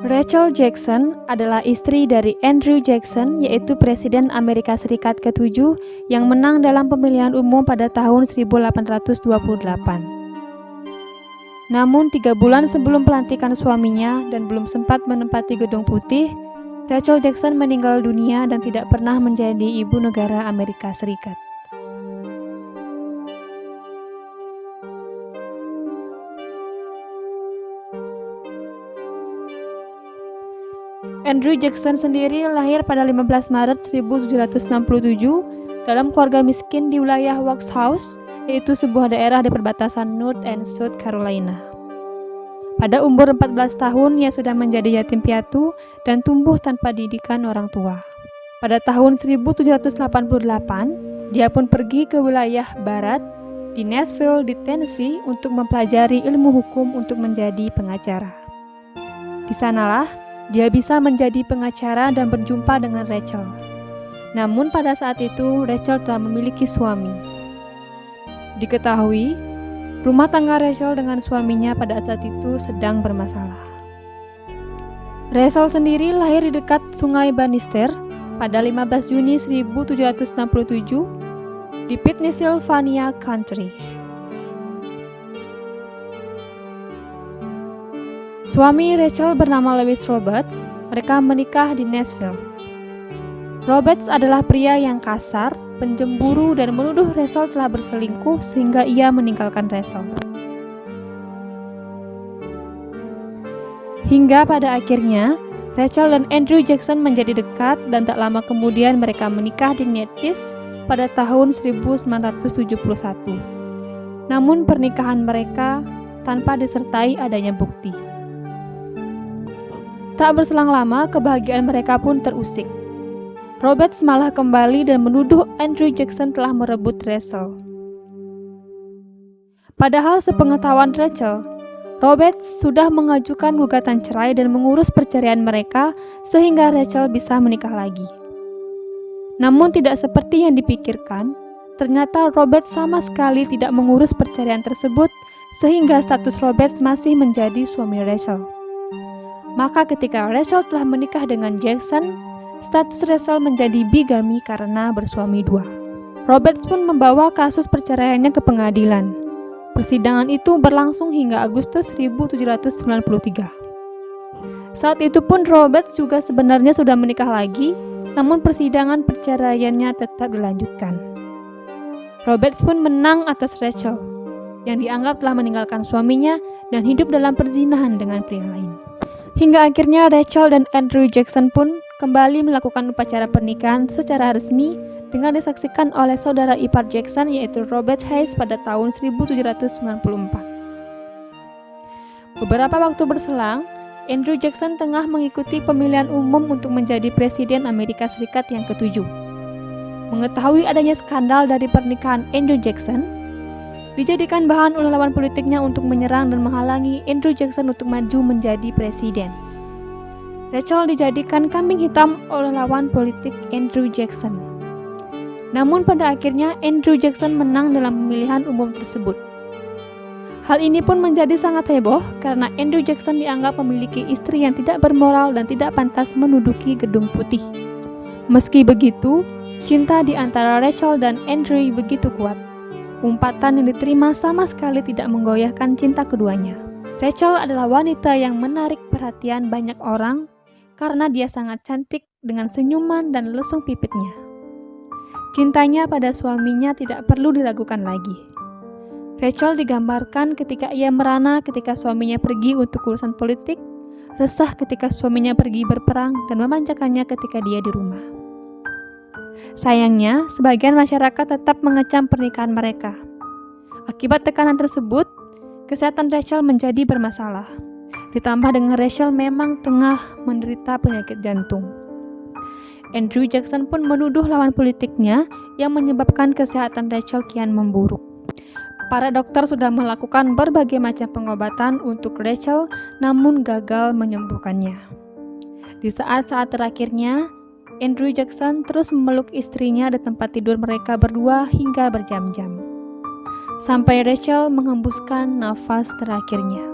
Rachel Jackson adalah istri dari Andrew Jackson, yaitu Presiden Amerika Serikat ke-7 yang menang dalam pemilihan umum pada tahun 1828. Namun 3 bulan sebelum pelantikan suaminya dan belum sempat menempati Gedung Putih, Rachel Jackson meninggal dunia dan tidak pernah menjadi ibu negara Amerika Serikat. Andrew Jackson sendiri lahir pada 15 Maret 1767 dalam keluarga miskin di wilayah Waxhaws, yaitu sebuah daerah di perbatasan North and South Carolina. Pada umur 14 tahun, ia sudah menjadi yatim piatu dan tumbuh tanpa didikan orang tua. Pada tahun 1788, dia pun pergi ke wilayah barat di Nashville di Tennessee untuk mempelajari ilmu hukum untuk menjadi pengacara. Di sanalah dia bisa menjadi pengacara dan berjumpa dengan Rachel. Namun pada saat itu, Rachel telah memiliki suami. Diketahui, rumah tangga Rachel dengan suaminya pada saat itu sedang bermasalah. Rachel sendiri lahir di dekat Sungai Bannister pada 15 Juni 1767 di Pennsylvania Country. Suami Rachel bernama Lewis Roberts. Mereka menikah di Nashville. Roberts adalah pria yang kasar, penjemburu, dan menuduh Rachel telah berselingkuh sehingga ia meninggalkan Rachel. Hingga pada akhirnya, Rachel dan Andrew Jackson menjadi dekat dan tak lama kemudian mereka menikah di Natchez pada tahun 1971. Namun pernikahan mereka tanpa disertai adanya bukti. Tak berselang lama, kebahagiaan mereka pun terusik. Roberts malah kembali dan menuduh Andrew Jackson telah merebut Rachel. Padahal sepengetahuan Rachel, Roberts sudah mengajukan gugatan cerai dan mengurus perceraian mereka sehingga Rachel bisa menikah lagi. Namun tidak seperti yang dipikirkan, ternyata Roberts sama sekali tidak mengurus perceraian tersebut sehingga status Roberts masih menjadi suami Rachel. Maka ketika Rachel telah menikah dengan Jackson, status Rachel menjadi bigami karena bersuami dua. Roberts pun membawa kasus perceraiannya ke pengadilan. Persidangan itu berlangsung hingga Agustus 1793. Saat itu pun Roberts juga sebenarnya sudah menikah lagi, namun persidangan perceraiannya tetap dilanjutkan. Roberts pun menang atas Rachel, yang dianggap telah meninggalkan suaminya dan hidup dalam perzinahan dengan pria lain. Hingga akhirnya Rachel dan Andrew Jackson pun kembali melakukan upacara pernikahan secara resmi dengan disaksikan oleh saudara ipar Jackson yaitu Robert Hayes pada tahun 1794. Beberapa waktu berselang, Andrew Jackson tengah mengikuti pemilihan umum untuk menjadi Presiden Amerika Serikat yang ke-7. Mengetahui adanya skandal dari pernikahan Andrew Jackson, dijadikan bahan oleh lawan politiknya untuk menyerang dan menghalangi Andrew Jackson untuk maju menjadi presiden. Rachel dijadikan kambing hitam oleh lawan politik Andrew Jackson. Namun pada akhirnya Andrew Jackson menang dalam pemilihan umum tersebut. Hal ini pun menjadi sangat heboh karena Andrew Jackson dianggap memiliki istri yang tidak bermoral dan tidak pantas menduduki Gedung Putih. Meski begitu, cinta di antara Rachel dan Andrew begitu kuat. Umpatan yang diterima sama sekali tidak menggoyahkan cinta keduanya. Rachel adalah wanita yang menarik perhatian banyak orang karena dia sangat cantik dengan senyuman dan lesung pipitnya. Cintanya pada suaminya tidak perlu diragukan lagi. Rachel digambarkan ketika ia merana ketika suaminya pergi untuk urusan politik, resah ketika suaminya pergi berperang, dan memanjakannya ketika dia di rumah. Sayangnya, sebagian masyarakat tetap mengecam pernikahan mereka. Akibat tekanan tersebut, kesehatan Rachel menjadi bermasalah. Ditambah dengan Rachel memang tengah menderita penyakit jantung. Andrew Jackson pun menuduh lawan politiknya yang menyebabkan kesehatan Rachel kian memburuk. Para dokter sudah melakukan berbagai macam pengobatan untuk Rachel, namun gagal menyembuhkannya. Di saat-saat terakhirnya, Andrew Jackson terus memeluk istrinya di tempat tidur mereka berdua hingga berjam-jam, sampai Rachel menghembuskan nafas terakhirnya.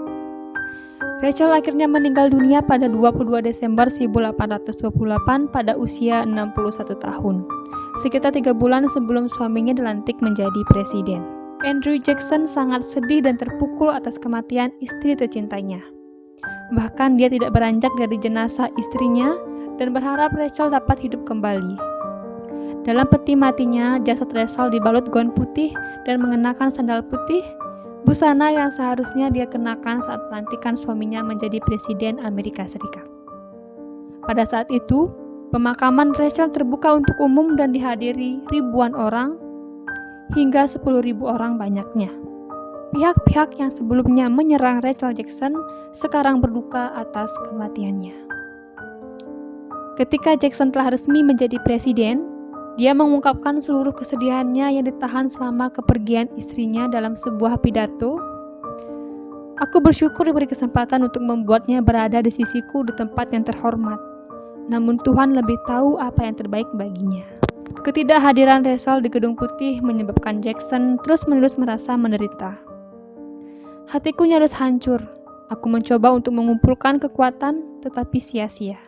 Rachel akhirnya meninggal dunia pada 22 Desember 1828 pada usia 61 tahun, sekitar 3 bulan sebelum suaminya dilantik menjadi presiden. Andrew Jackson sangat sedih dan terpukul atas kematian istri tercintanya. Bahkan dia tidak beranjak dari jenazah istrinya dan berharap Rachel dapat hidup kembali. Dalam peti matinya, jasad Rachel dibalut gaun putih dan mengenakan sandal putih, busana yang seharusnya dia kenakan saat pelantikan suaminya menjadi presiden Amerika Serikat. Pada saat itu, pemakaman Rachel terbuka untuk umum dan dihadiri ribuan orang, hingga 10.000 orang banyaknya. Pihak-pihak yang sebelumnya menyerang Rachel Jackson sekarang berduka atas kematiannya. Ketika Jackson telah resmi menjadi presiden, dia mengungkapkan seluruh kesedihannya yang ditahan selama kepergian istrinya dalam sebuah pidato. "Aku bersyukur diberi kesempatan untuk membuatnya berada di sisiku di tempat yang terhormat. Namun Tuhan lebih tahu apa yang terbaik baginya." Ketidakhadiran Rachel di Gedung Putih menyebabkan Jackson terus-menerus merasa menderita. "Hatiku nyaris hancur. Aku mencoba untuk mengumpulkan kekuatan, tetapi sia-sia,"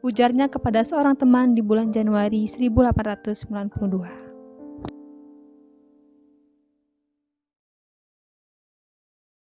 ujarnya kepada seorang teman di bulan Januari 1892.